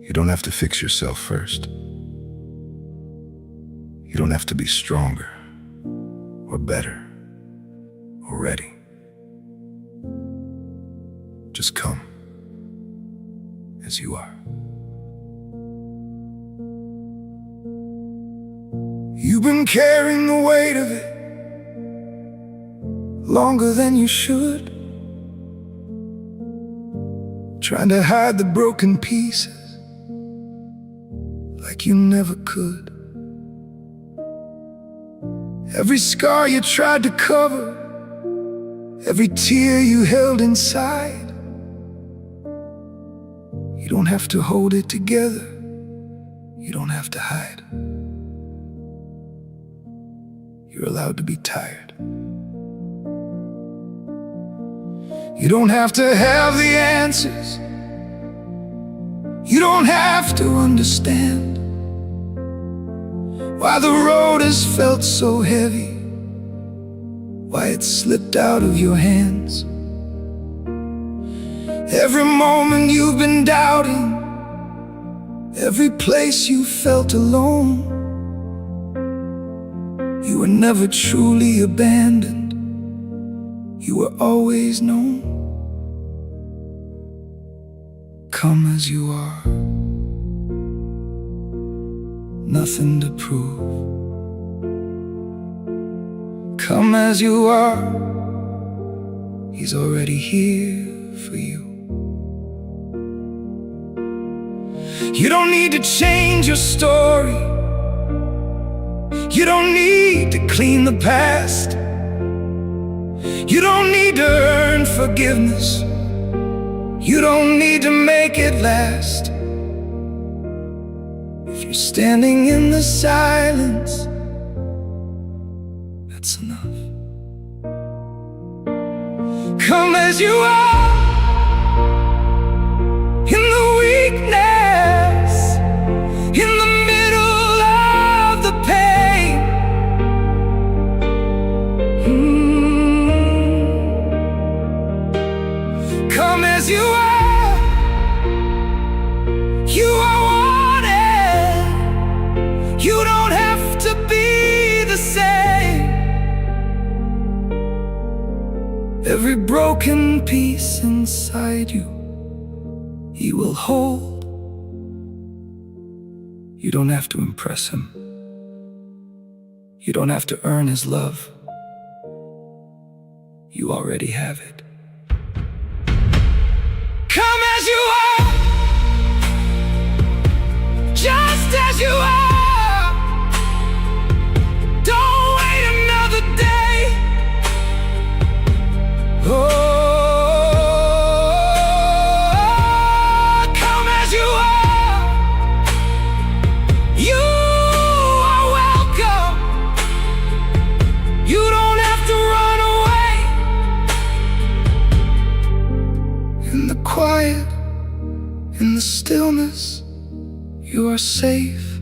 You don't have to fix yourself first. You don't have to be stronger or better or ready. Just come as you are. You've been carrying the weight of it longer than you should, trying to hide the broken pieces like you never could. Every scar you tried to cover, every tear you held inside. You don't have to hold it together. You don't have to hide. You're allowed to be tired. You don't have to have the answers. You don't have to understand why the road has felt so heavy, why it slipped out of your hands. Every moment you've been doubting, every place you felt alone, you were never truly abandoned. You were always known. Come as you are, nothing to prove. Come as you are, He's already here for you. You don't need to change your story. You don't need to clean the past. You don't need to earn forgiveness. You don't need to make it last. If you're standing in the silence, that's enough. Come as you are, in the weakness, in the middle of the pain. Come as you are. You are wanted. You don't have to be the same. Every broken piece inside you, He will hold. You don't have to impress Him. You don't have to earn His love. You already have it. Come as you are, just as you are. Don't wait another day. Oh, come as you are. You are welcome. You don't have to run away. In the quiet, in the stillness, you are safe.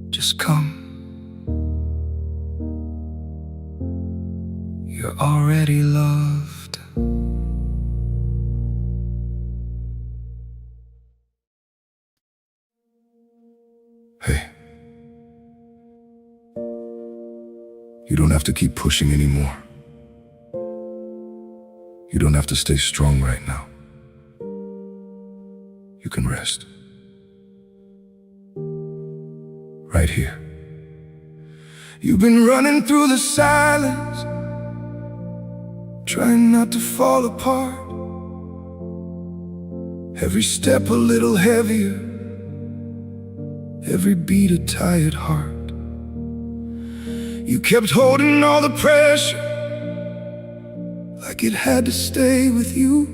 Just come. You're already loved. Hey. You don't have to keep pushing anymore. You don't have to stay strong right now. You can rest. Right here. You've been running through the silence, trying not to fall apart. Every step a little heavier, every beat a tired heart. You kept holding all the pressure, like it had to stay with you.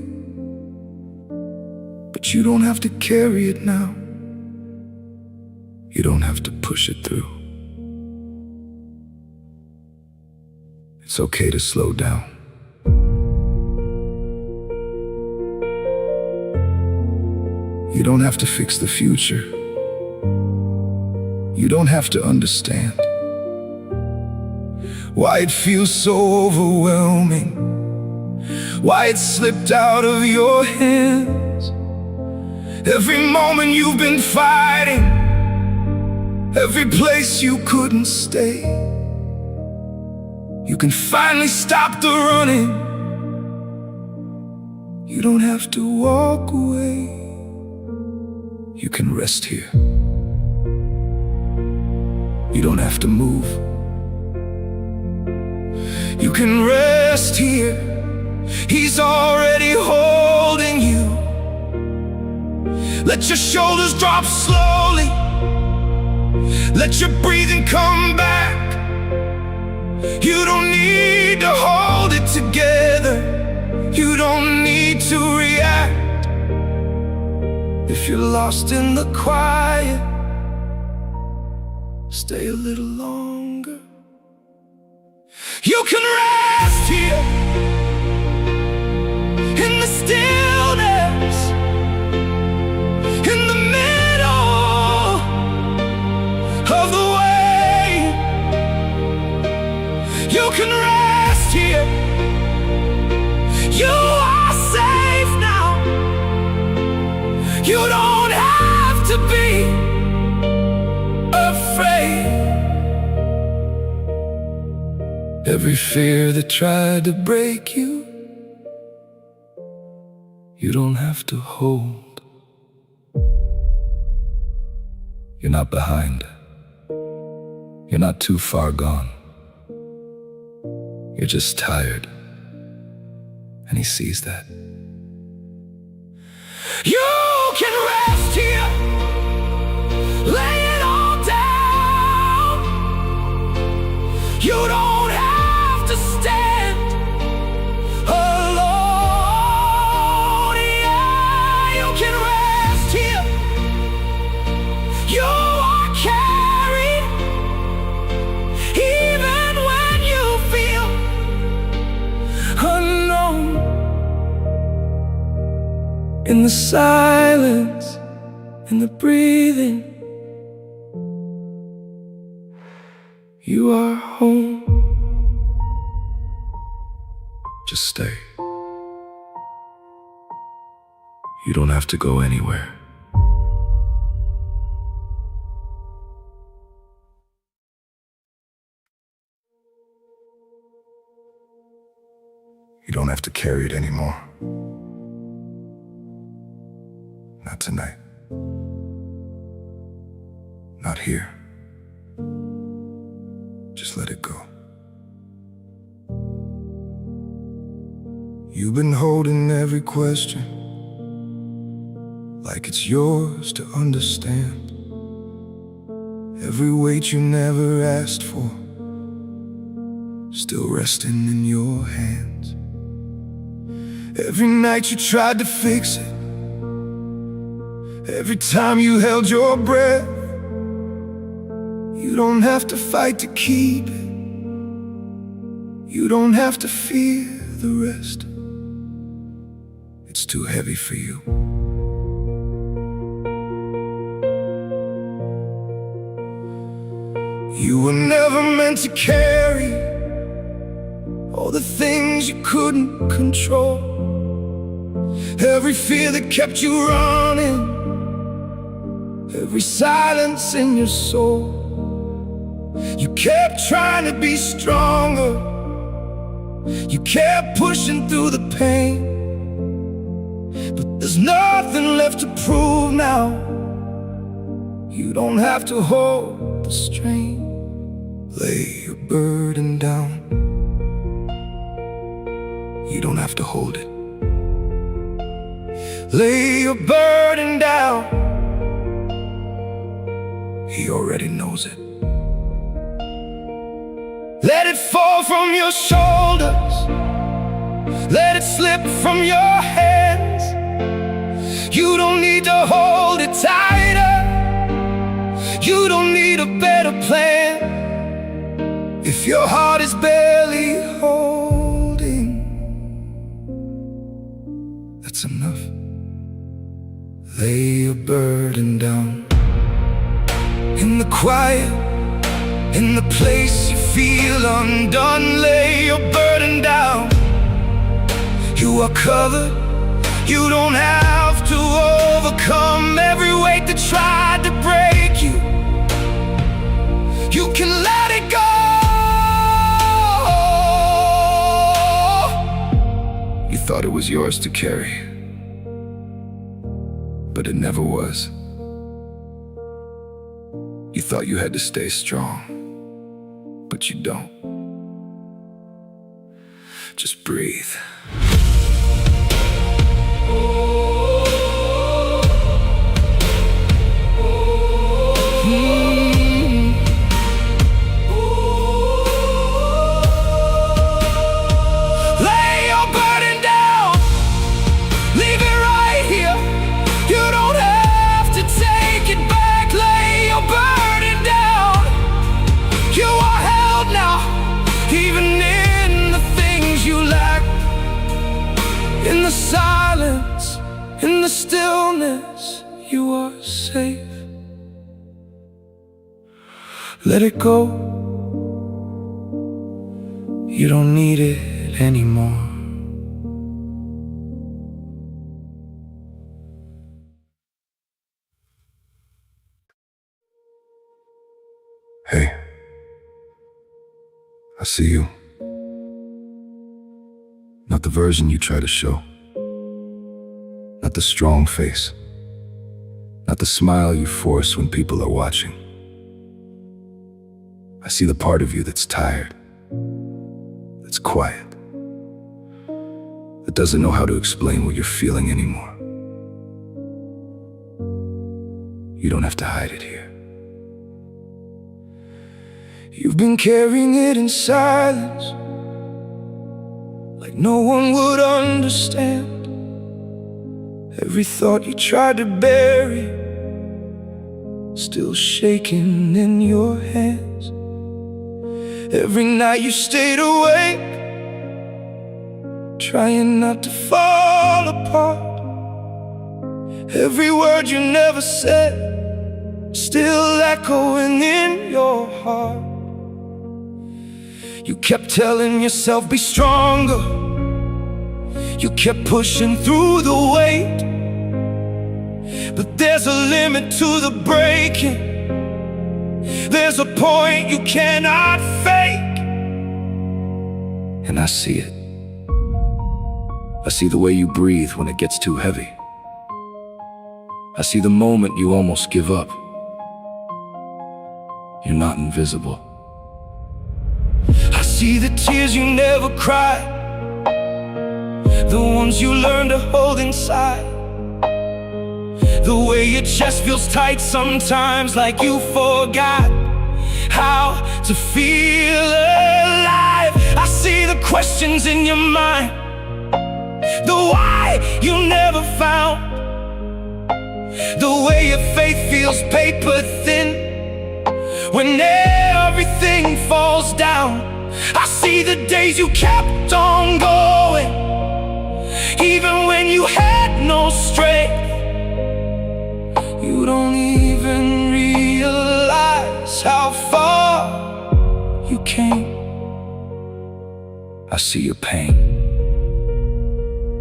But you don't have to carry it now. You don't have to push it through. It's okay to slow down. You don't have to fix the future. You don't have to understand why it feels so overwhelming, why it slipped out of your hands. Every moment you've been fighting, every place you couldn't stay. You can finally stop the running. You don't have to walk away. You can rest here. You don't have to move. You can rest here. He's already holding you. Let your shoulders drop slowly. Let your breathing come back. You don't need to hold it together. You don't need to react. If you're lost in the quiet, stay a little longer. You can rest here in the stillness, in the middle of the way. You can rest here. You are safe now. You don't have to be afraid. Every fear that tried to break you, you don't have to hold. You're not behind. You're not too far gone. You're just tired, and he sees that. You can rest here. Lay it all down. You don't have to stand alone. Yeah, you can rest here. You are carried, even when you feel unknown. In the silence, in the breathing, you are home. Just stay. You don't have to go anywhere. You don't have to carry it anymore. Not tonight. Not here. Just let it go. You've been holding every question like it's yours to understand. Every weight you never asked for, still resting in your hands. Every night you tried to fix it, every time you held your breath. You don't have to fight to keep it. You don't have to fear the rest. It's too heavy for you. You were never meant to carry all the things you couldn't control. Every fear that kept you running, every silence in your soul. You kept trying to be stronger. You kept pushing through the pain. But there's nothing left to prove now. You don't have to hold the strain. Lay your burden down. You don't have to hold it. Lay your burden down. He already knows it. Let it fall from your shoulders. Let it slip from your hands. You don't need to hold it tighter. You don't need a better plan. If your heart is barely holding, that's enough. Lay your burden down. In the quiet, in the place you feel undone, lay your burden down. You are covered, You don't have to overcome every weight that tried to break you. You can let it go. You thought it was yours to carry, but it never was. You thought you had to stay strong, but you don't. Just breathe. In the silence, in the stillness, you are safe. Let it go. You don't need it anymore. Hey, I see you. Not the version you try to show. Not the strong face. Not the smile you force when people are watching. I see the part of you that's tired, that's quiet, that doesn't know how to explain what you're feeling anymore. You don't have to hide it here. You've been carrying it in silence, like no one would understand. Every thought you tried to bury, still shaking in your hands. Every night you stayed awake, trying not to fall apart. Every word you never said, still echoing in your heart. You kept telling yourself, be stronger. You kept pushing through the weight, but there's a limit to the breaking. There's a point you cannot fake. And I see it. I see the way you breathe when it gets too heavy. I see the moment you almost give up. You're not invisible. I see the tears you never cried, the ones you learned to hold inside. The way your chest feels tight sometimes, like you forgot how to feel alive. I see the questions in your mind, the why you never found, the way your faith feels paper thin when everything falls down. I see the days you kept on going, even when you had no strength. You don't even realize how far you came. I see your pain,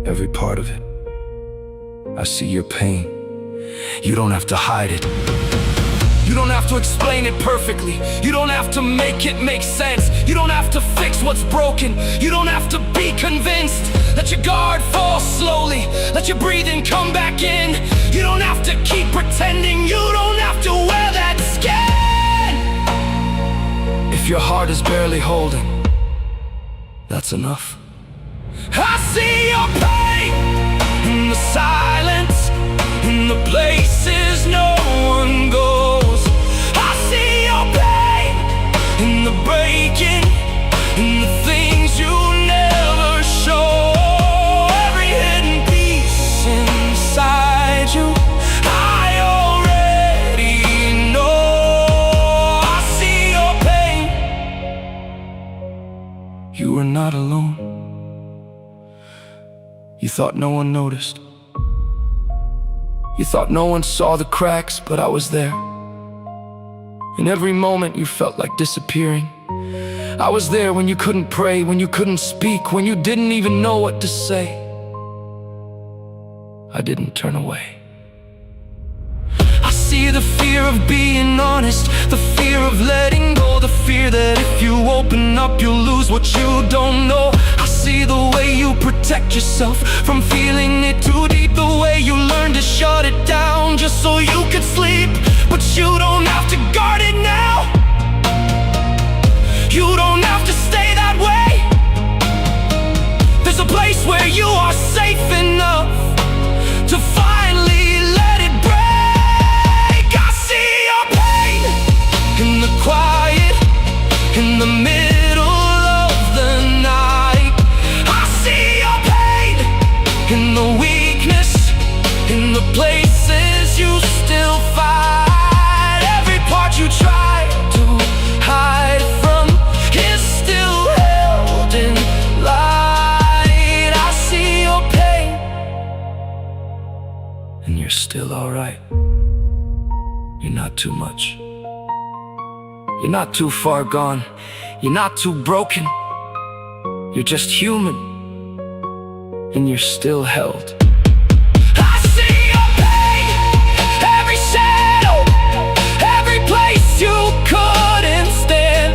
every part of it. I see your pain. You don't have to hide it. You don't have to explain it perfectly. You don't have to make it make sense. You don't have to fix what's broken. You don't have to be convinced. Let your guard fall slowly. Let your breathing come back in. You don't have to keep pretending. You don't have to wear that skin. If your heart is barely holding, that's enough. I see your pain in the silence, in the places no one goes. I see your pain in the breaking, in the things you never show. Every hidden piece inside you, I already know. I see your pain. You were not alone. You thought no one noticed. You thought no one saw the cracks, but I was there. In every moment you felt like disappearing. I was there when you couldn't pray, when you couldn't speak, when you didn't even know what to say. I didn't turn away. I see the fear of being honest, the fear of letting go, the fear that if you open up you'll lose what you don't know. I see the way you protect yourself from feeling it too deep, the way you learn to shut it down just so you could sleep. But you don't have to guard it now. You don't have to stay that way. There's a place where you are safe enough to finally let it break. I see your pain in the quiet, in the middle of the night. I see your pain in the weakness, in the places you still fight. Every part you try to hide from is still held in light. I see your pain, and you're still alright. You're not too much. You're not too far gone. You're not too broken. You're just human, and you're still held. I see your pain, every shadow, every place you couldn't stand.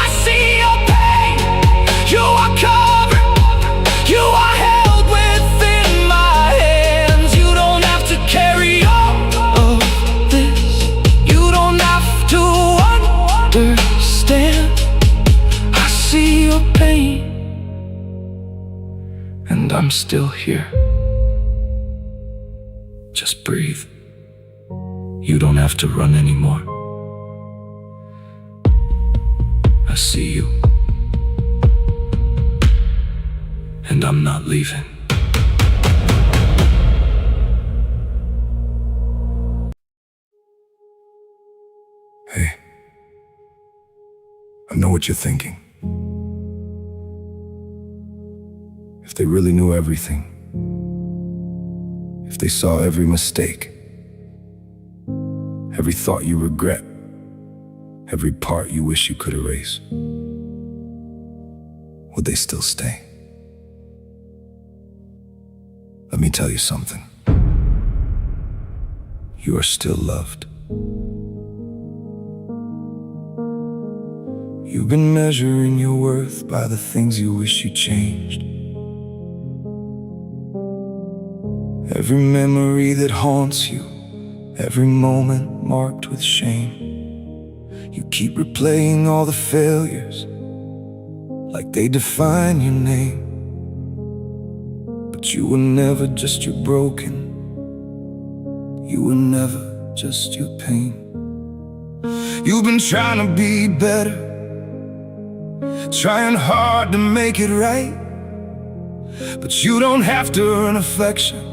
I see your pain, you are covered, you are held within my hands. You don't have to carry all of this. You don't have to understand. I see your pain, and I'm still here. Just breathe. You don't have to run anymore. I see you, and I'm not leaving. Hey, I know what you're thinking. If they really knew everything, if they saw every mistake, every thought you regret, every part you wish you could erase, would they still stay? Let me tell you something. You are still loved. You've been measuring your worth by the things you wish you changed. Every memory that haunts you, every moment marked with shame. You keep replaying all the failures like they define your name. But you were never just your broken. You were never just your pain. You've been trying to be better, trying hard to make it right. But you don't have to earn affection.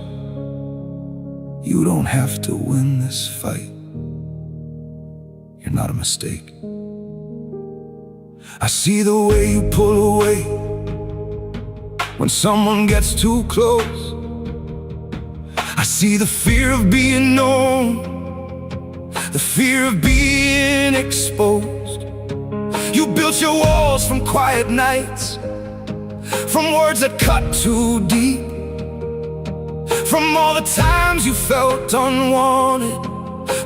You don't have to win this fight. You're not a mistake. I see the way you pull away when someone gets too close. I see the fear of being known, the fear of being exposed. You built your walls from quiet nights, from words that cut too deep, from all the times you felt unwanted,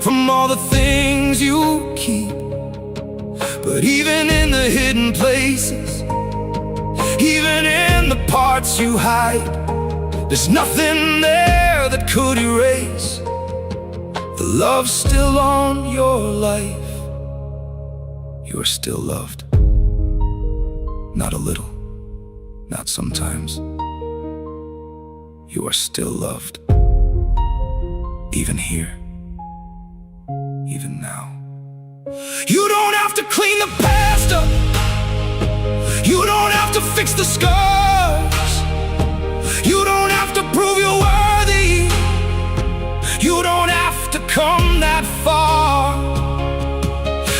from all the things you keep. But even in the hidden places, even in the parts you hide, there's nothing there that could erase the love still on your life. You are still loved. Not a little, not sometimes. You are still loved. Even here, even now. You don't have to clean the past up. You don't have to fix the scars. You don't have to prove you're worthy. You don't have to come that far.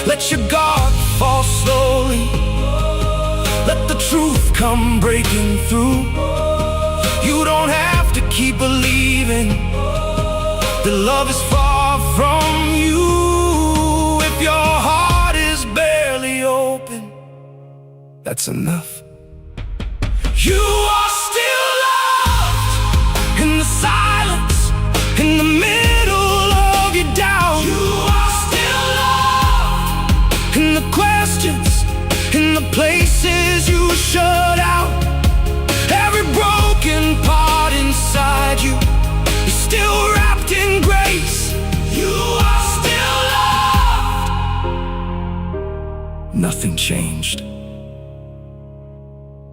Let your guard fall slowly. Let the truth come breaking through. You don't have to keep believing that love is far from you. If your heart is barely open, that's enough. You are still loved in the silence. places you shut out, every broken part inside you is still wrapped in grace. You are still loved. Nothing changed.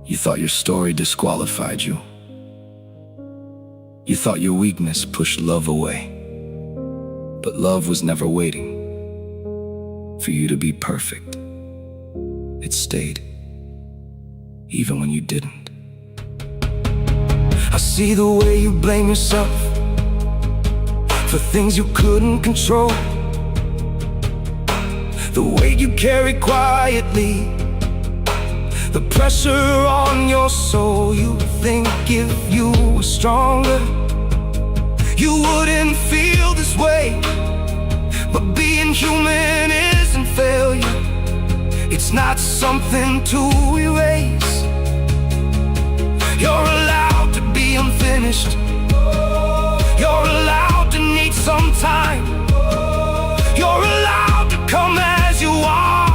You thought your story disqualified you. You thought your weakness pushed love away. But love was never waiting for you to be perfect. It stayed, even when you didn't. I see the way you blame yourself for things you couldn't control, the weight you carry quietly, the pressure on your soul. You think if you were stronger, you wouldn't feel this way. But being human isn't failure. It's not something to erase. You're allowed to be unfinished. You're allowed to need some time. You're allowed to come as you are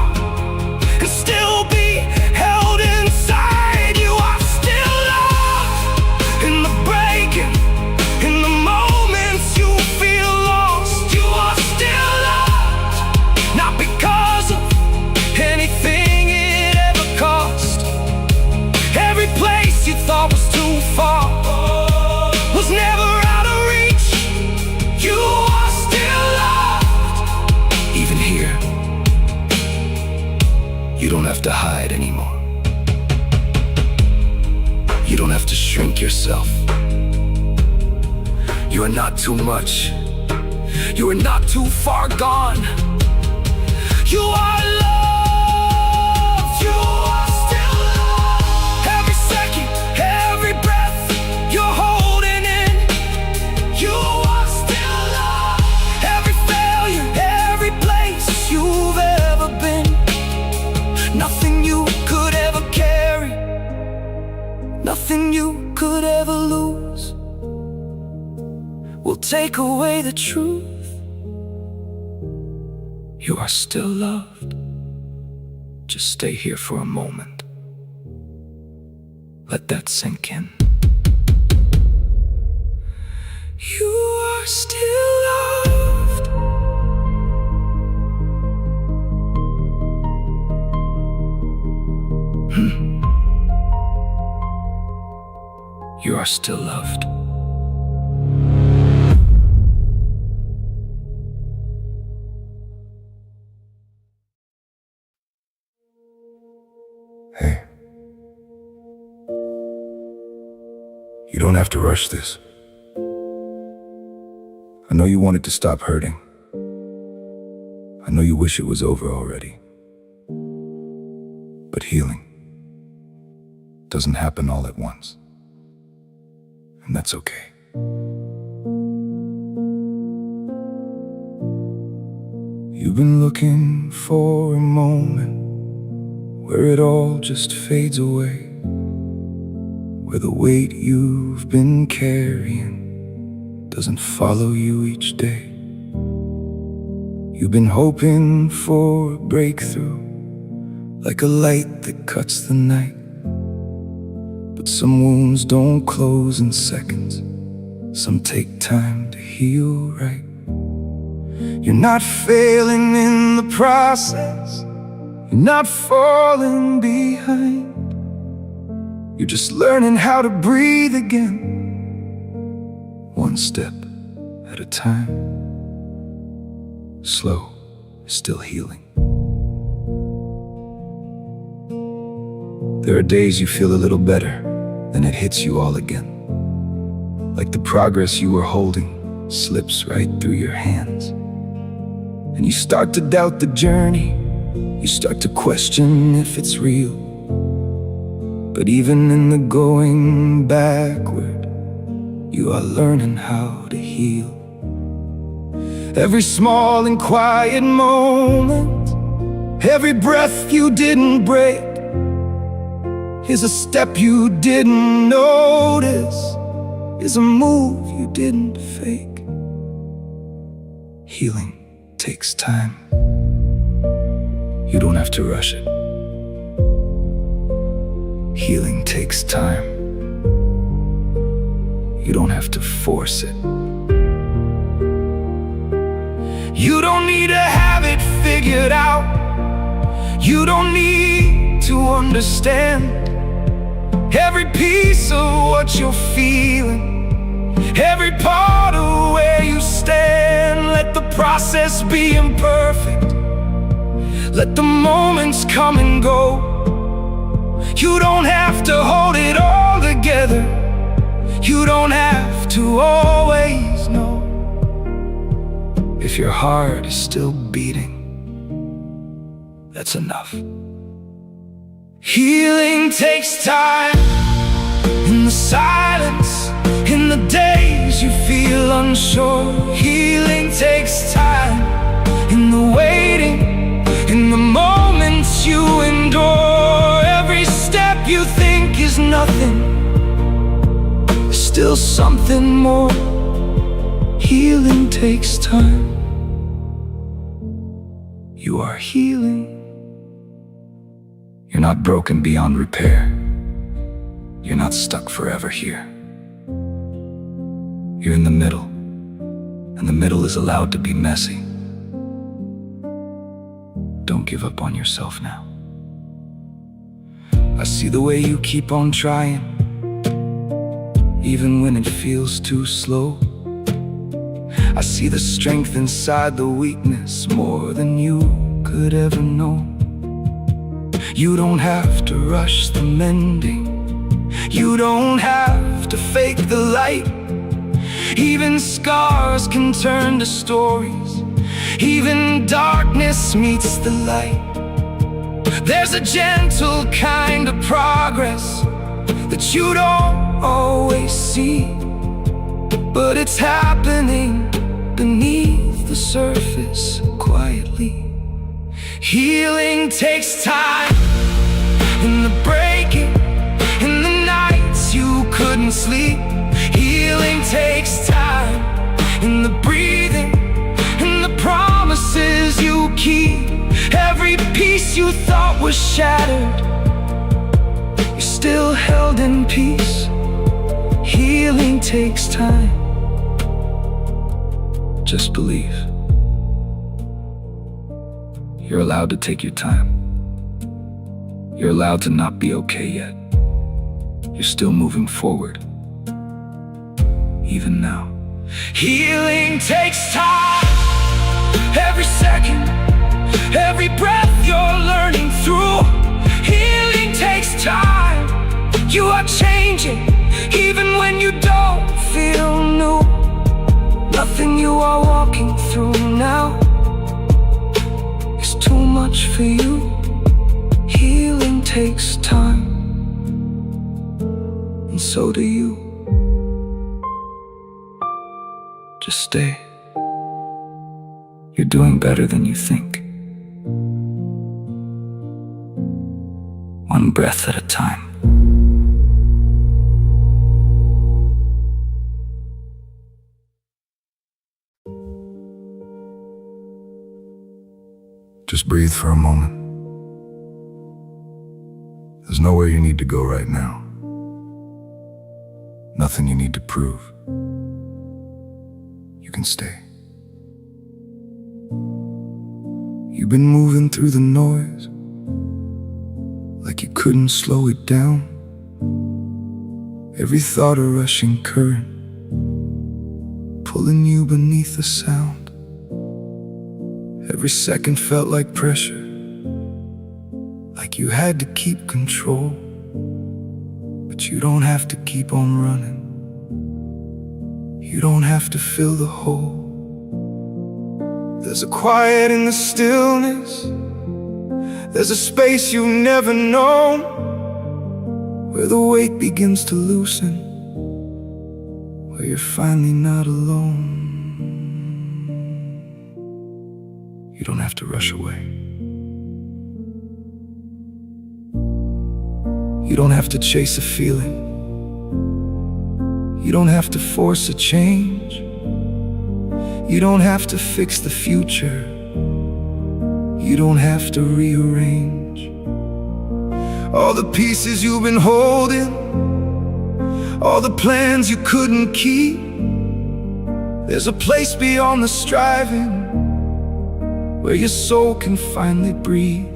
and still be held inside. You are still loved in the breaking, in the moments you feel lost. You are still loved, not because of anything it ever cost. Every place you thought was too far was never out of reach. You are still loved. Even here, you don't have to hide anymore. You don't have to shrink yourself. You are not too much. You are not too far gone. You are loved. You are still loved. Every second, every breath you're holding in, you are still loved. Every failure, every place you've ever been, nothing you could ever carry, nothing you could ever lose will take away the truth. You are still loved. Just stay here for a moment. Let that sink in. You are still loved. You are still loved. Hey, you don't have to rush this. I know you wanted to stop hurting. I know you wish it was over already. But healing doesn't happen all at once. And that's okay. You've been looking for a moment where it all just fades away, where the weight you've been carrying doesn't follow you each day. You've been hoping for a breakthrough, like a light that cuts the night. But some wounds don't close in seconds. Some take time to heal right. You're not failing in the process. You're not falling behind. You're just learning how to breathe again, one step at a time. Slow is still healing. There are days you feel a little better, then it hits you all again. Like the progress you were holding slips right through your hands. And you start to doubt the journey. You start to question if it's real. But even in the going backward, you are learning how to heal. Every small and quiet moment, every breath you didn't break, is a step you didn't notice, is a move you didn't fake. Healing takes time. You don't have to rush it. Healing takes time. You don't have to force it. You don't need to have it figured out. You don't need to understand every piece of what you're feeling, every part of where you stand. Let the process be imperfect. Let the moments come and go. You don't have to hold it all together. You don't have to always know. If your heart is still beating, that's enough. Healing takes time. In the silence, in the days you feel unsure. Healing takes time. In the waiting, in the moments you endure. Every step you think is nothing, there's still something more. Healing takes time. You are healing. You're not broken beyond repair. You're not stuck forever here. You're in the middle, and the middle is allowed to be messy. Don't give up on yourself now. I see the way you keep on trying, even when it feels too slow. I see the strength inside the weakness, more than you could ever know. You don't have to rush the mending. You don't have to fake the light. Even scars can turn to stories. Even darkness meets the light. There's a gentle kind of progress that you don't always see, but it's happening beneath the surface quietly. Healing takes time. In the breaking, in the nights you couldn't sleep. Healing takes time. In the breathing, in the promises you keep. Every piece you thought was shattered, you're still held in peace. Healing takes time. Just believe. You're allowed to take your time. You're allowed to not be okay yet. You're still moving forward, even now. Healing takes time. Every second, every breath you're learning through. Healing takes time. You are changing, even when you don't feel new. Nothing you are walking through now is too much for you. Healing takes time, and so do you. Just stay. You're doing better than you think. One breath at a time. Just breathe for a moment. There's nowhere you need to go right now. Nothing you need to prove. You can stay. You've been moving through the noise like you couldn't slow it down. Every thought a rushing current, pulling you beneath the sound. Every second felt like pressure, like you had to keep control. But you don't have to keep on running. You don't have to fill the hole. There's a quiet in the stillness. There's a space you've never known, where the weight begins to loosen, where you're finally not alone. You don't have to rush away. You don't have to chase a feeling. You don't have to force a change. You don't have to fix the future. You don't have to rearrange. all the pieces you've been holding, all the plans you couldn't keep. There's a place beyond the striving where your soul can finally breathe.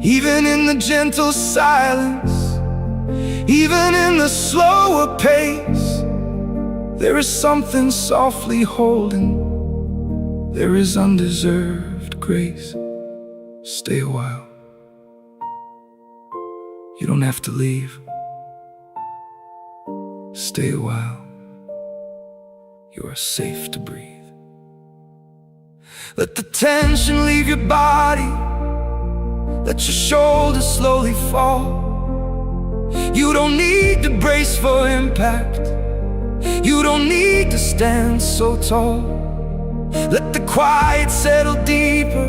Even in the gentle silence, even in the slower pace, there is something softly holding. There is undeserved grace. Stay a while. You don't have to leave. Stay a while. You are safe to breathe. Let the tension leave your body. Let your shoulders slowly fall. You don't need to brace for impact. You don't need to stand so tall. Let the quiet settle deeper.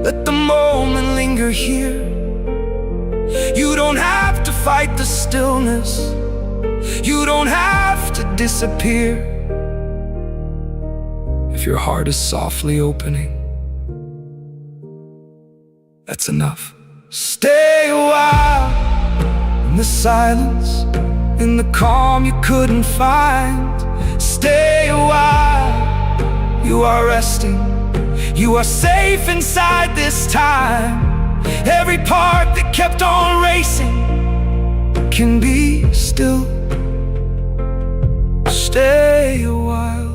Let the moment linger here. You don't have to fight the stillness. You don't have to disappear. If your heart is softly opening, that's enough. Stay a while in the silence, in the calm you couldn't find. Stay a while, you are resting. You are safe inside this time. Every part that kept on racing can be still. Stay a while.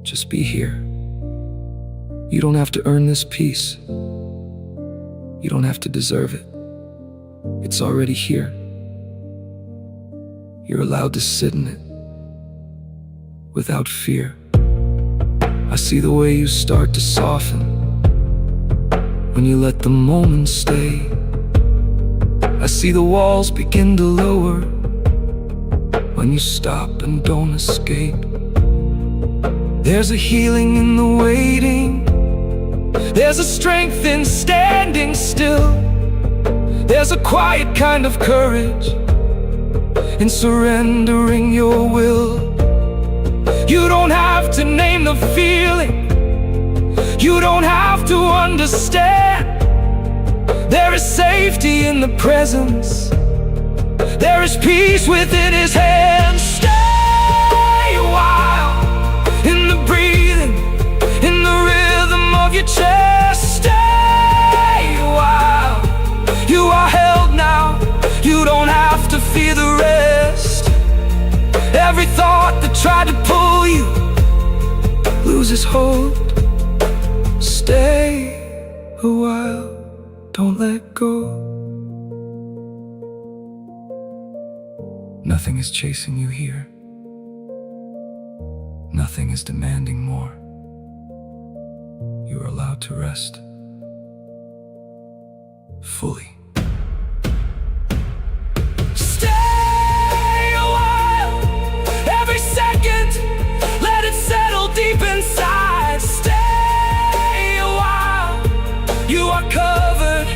Just be here. You don't have to earn this peace. You don't have to deserve it. It's already here. You're allowed to sit in it without fear. I see the way you start to soften when you let the moment stay. I see the walls begin to lower when you stop and don't escape. There's a healing in the waiting. There's a strength in standing still. There's a quiet kind of courage in surrendering your will. You don't have to name the feeling. You don't have to understand. There is safety in the presence. There is peace within His hands. Stay a while in the breathing, in the rhythm of your chest. Stay a while. You are held now. You don't have to fear the rest. Every thought that tried to pull you loses hold. Stay a while. Don't let go. Nothing is chasing you here. Nothing is demanding more. You are allowed to rest fully. Stay a while. Every second, let it settle deep inside. Stay a while. You are covered.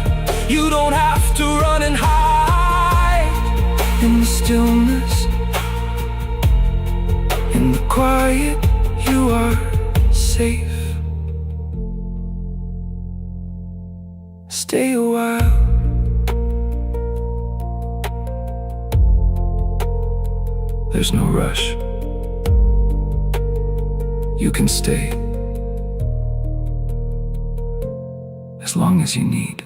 You don't have to run and hide. In the stillness, in the quiet, you are safe. Stay a while. There's no rush. You can stay as long as you need.